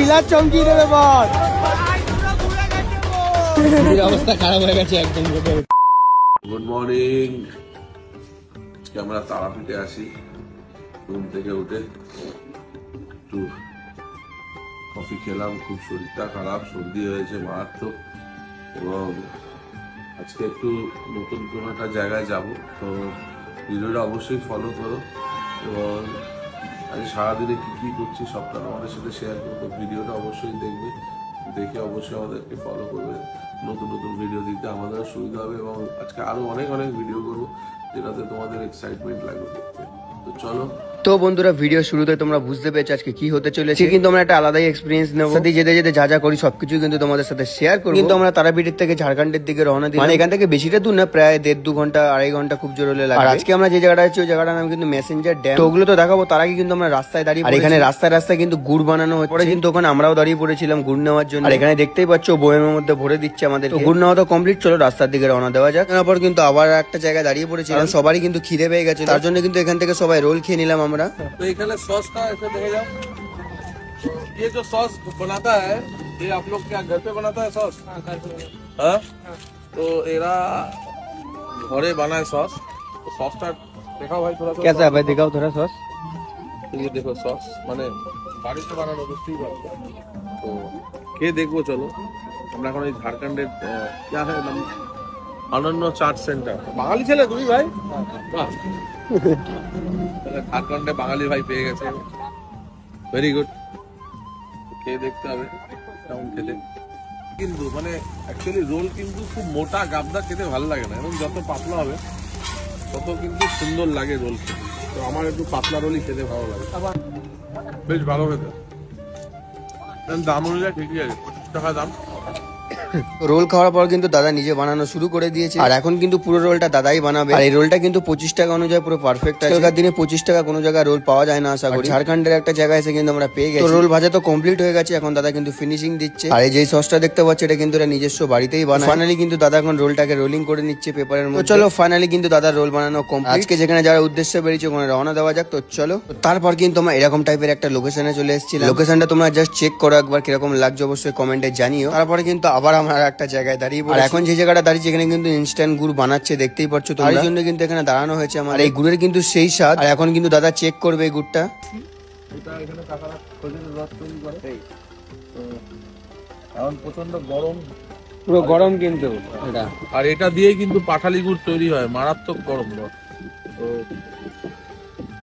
Dealer চমকি দেবে বল। অবস্থা খারাপ হয়ে গেছে একদম। Good morning. আজকে আমরা তারাপীঠে আসি। ঘুম থেকে উঠে একটু কফি খেলাম, খুব শরীরটা খারাপ, সর্দি হয়েছে মারাত্মক। এবং আজকে একটু নতুন কোনো একটা জায়গায় যাব, তো ভিডিওটা অবশ্যই ফলো করো। এবং আজ সারাদিনে কী কী করছি সবটা আমাদের সাথে শেয়ার করবো। ভিডিওটা অবশ্যই দেখবে, দেখে অবশ্যই আমাদেরকে ফলো করবে। নতুন নতুন ভিডিও দিতে আমাদেরও সুবিধা হবে এবং আজকে আরো অনেক অনেক ভিডিও করবো যেটাতে তোমাদের এক্সাইটমেন্ট লাগবে দেখতে। তো চলো। তো বন্ধুরা, ভিডিও শুরুতে তোমরা বুঝতে পেরেছো আজকে কি হতে চলেছে, কিন্তু আমরা একটা আলাদাই এক্সপিরিয়েন্স নেবো। সাথে যেতে যেতে যা যা করি সবকিছু কিন্তু তোমাদের সাথে শেয়ার করবো। কিন্তু আমরা তারাপীঠের থেকে ঝাড়খণ্ডের দিকে রওনা দিই, মানে এখান থেকে বেশিটা দূর না, প্রায় 1.5-2 ঘন্টা 2.5 ঘন্টা খুব জোর হলে লাগে। আর আজকে আমরা যে জায়গাটা আছি ওই জায়গাটার নাম কিন্তু মেসেঞ্জার ড্যাম। তো ওগুলো তো দেখাবো, তার আগে কিন্তু আমরা রাস্তায় দাঁড়িয়ে, আর এখানে রাস্তায় রাস্তায় কিন্তু গুড় বানানো হচ্ছে। পরে কিন্তু ওখানে আমরাও দাঁড়িয়ে পড়েছিলাম গুড় নেওয়ার জন্য। আর এখানে দেখতেই পাচ্ছ বয়েমের মধ্যে ভরে দিচ্ছে আমাদের। গুড় নেওয়া তো কমপ্লিট, চলো রাস্তার দিকে রওনা দেওয়া যাক। তারপর কিন্তু আবার একটা জায়গায় দাঁড়িয়ে পড়েছিলাম, সবারই কিন্তু খিদে পেয়ে গেছে, তার জন্য কিন্তু এখান থেকে সবাই রোল খেয়ে নিলাম আমরা। तो एखाने सॉस का ऐसे देखे जाओ, ये जो सॉस बनाता है ये आप लोग क्या घर पे बनाता है सॉस? हाँ, तो एरा घरे बना है सॉस। तो सॉस का दिखाओ भाई थोड़ा सा। कैसा है भाई, दिखाओ थोड़ा सॉस। तो ये देखो सॉस माने बारिश से बनानो बुझতেই পারছো। তো কে দেখবো চলো। আমরা এখন এই ঝাড়খণ্ডের क्या है नाम, অনন্য চাট সেন্টার। বাঙালি ছেলে তুমি ভাই? বাহ, ঝাড়খণ্ডে বাঙালি ভাই পেয়ে গেছে, ভেরি গুড। খেয়ে দেখতে হবে কেমন খেতে। কিন্তু মানে অ্যাকচুয়ালি রোল কিন্তু খুব মোটা গাবদা খেতে ভালো লাগে না, এবং যত পাতলা হবে তত কিন্তু সুন্দর লাগে রোল খেতে। তো আমার একটু পাতলা রোলই খেতে ভালো লাগে, বেশ ভালো খেতে। দাম অনুযায়ী ঠিকই আছে, 25 টাকা দাম। রোল খাওয়ার পর কিন্তু দাদা নিজে বানানো শুরু করে দিয়েছে, আর এখন কিন্তু পুরো রোলটা দাদাই বানাবে। আর এই রোলটা কিন্তু 25 টাকা অনুযায়ী পুরো পারফেক্ট আছে। আজকালকার দিনে 25 টাকা কোনো জায়গায় রোল পাওয়া যায় না আশা করি। ঝাড়খণ্ডের একটা জায়গায় এসে কিন্তু আমরা পেয়ে গেছি। তো রোল ভাজা তো কমপ্লিট হয়ে গেছে, এখন দাদা কিন্তু ফিনিশিং দিচ্ছে। আর এই যে সসটা দেখতে পাচ্ছ এটা কিন্তু এরা নিজস্ব বাড়িতেই বানায়। ফাইনালি কিন্তু দাদা এখন রোলটাকে রোলিং করে নিচ্ছে পেপারের মধ্যে। তো চলো ফাইনালি কিন্তু দাদার রোল বানানো কমপ্লিট। আজকে যেখানে যারা উদ্দেশ্যে বেরিয়েছে ওখানে রওনা দেওয়া যাক। তো চলো। তারপর কিন্তু আমরা এরকম টাইপের একটা লোকেশনে চলে এসেছিলাম। লোকেশনটা তোমরা জাস্ট চেক করো একবার, কিরকম লাগছে অবশ্যই কমেন্টে জানিও। তারপরে কিন্তু আবার আমরা একটা জায়গায় দাঁড়িয়ে, আর এখন যে জায়গাটা দাঁড়িয়েছে এখানে কিন্তু ইনস্ট্যান্ট গুড় বানাচ্ছে, দেখতেই পাচ্ছ তোমরা। তার জন্য কিন্তু এখানে দাঁড়ানো হয়েছে আমার। এই গুড়ের কিন্তু সেই স্বাদ। আর এখন কিন্তু দাদা চেক করবে এই গুড়টা। এটা এখানে কাকারা খোঁজের রস তৈরি করে। তো এখন প্রচন্ড গরম, পুরো গরম কিন্তু এটা। আর এটা দিয়ে কিন্তু পাটালি গুড় তৈরি হয়, মারাত্মক গরম রস। তো